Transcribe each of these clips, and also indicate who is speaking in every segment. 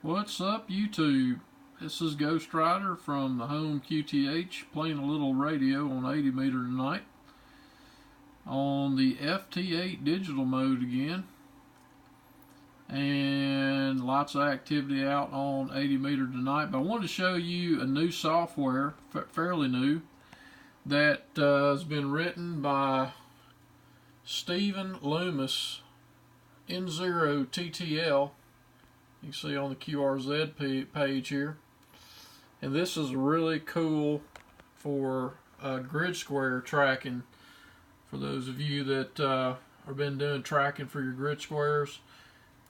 Speaker 1: What's up, YouTube? This is Ghost Rider from the home QTH playing a little radio on 80 meter tonight on the FT8 digital mode again, and lots of activity out on 80 meter tonight. But I wanted to show you a new software, fairly new, that has been written by Stephen Loomis, N0TTL. You can see on the QRZ page here, and this is really cool for grid square tracking. For those of you that have been doing tracking for your grid squares,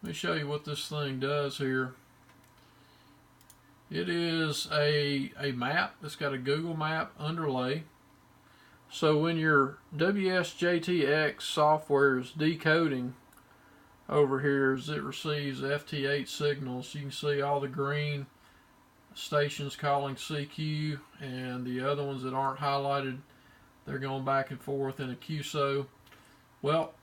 Speaker 1: let me show you what this thing does here. It is a map. It's got a Google map underlay. So when your WSJT-X software is decoding over here, as it receives FT8 signals, you can see all the green stations calling CQ, and the other ones that aren't highlighted, they're going back and forth in a QSO. Well,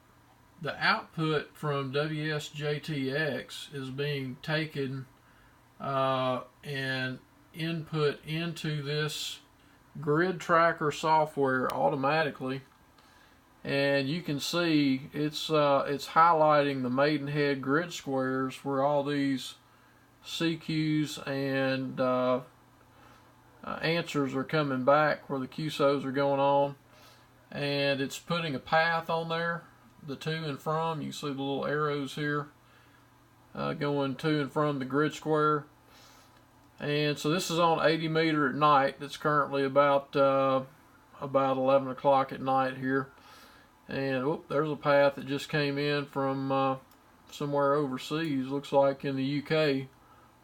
Speaker 1: the output from WSJT-X is being taken and input into this grid tracker software automatically. And you can see it's highlighting the Maidenhead grid squares where all these CQs and answers are coming back, where the QSOs are going on, and it's putting a path on there, the to and from. You can see the little arrows here going to and from the grid square. And so this is on 80 meter at night. It's currently about 11 o'clock at night here. And there's a path that just came in from somewhere overseas, looks like in the UK,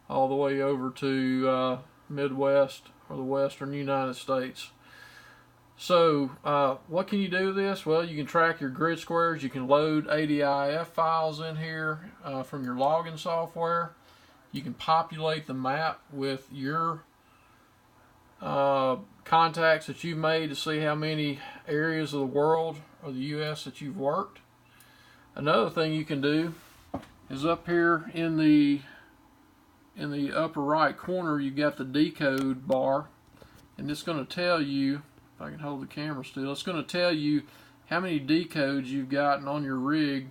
Speaker 1: all the way over to Midwest or the Western United States. So what can you do with this? Well, you can track your grid squares. You can load ADIF files in here from your logging software. You can populate the map with your contacts that you've made to see how many areas of the world or the US that you've worked. Another thing you can do is up here in the upper right corner, you've got the decode bar, and it's going to tell you, if I can hold the camera still, it's going to tell you how many decodes you've gotten on your rig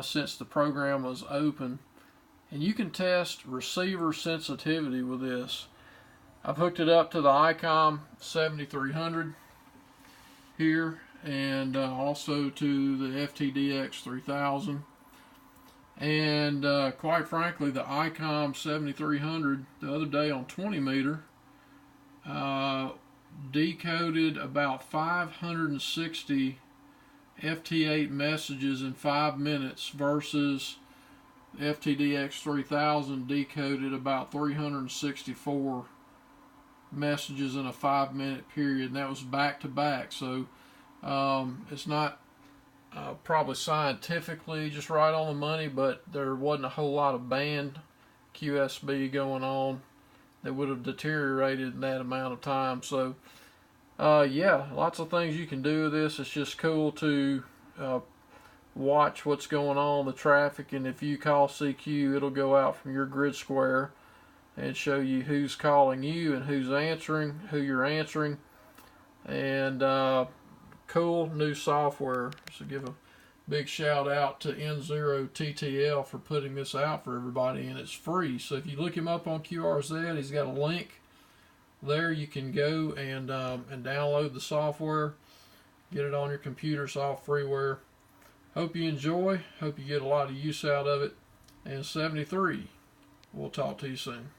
Speaker 1: since the program was open. And you can test receiver sensitivity with this. I've hooked it up to the ICOM 7300 here, and also to the FTDX 3000. And quite frankly, the ICOM 7300 the other day on 20 meter decoded about 560 FT8 messages in 5 minutes versus FTDX 3000 decoded about 364 messages in a 5-minute period, and that was back to back. So it's not probably scientifically just right on the money, but there wasn't a whole lot of band QSB going on that would have deteriorated in that amount of time. So yeah, lots of things you can do with this. It's just cool to watch what's going on, the traffic, and if you call CQ, it'll go out from your grid square and show you who's calling you and who's answering, who you're answering. And cool new software. So give a big shout out to N0TTL for putting this out for everybody, and it's free. So if you look him up on QRZ, he's got a link there. You can go and download the software, get it on your computer. It's all freeware. Hope you enjoy. Hope you get a lot of use out of it. And 73. We'll talk to you soon.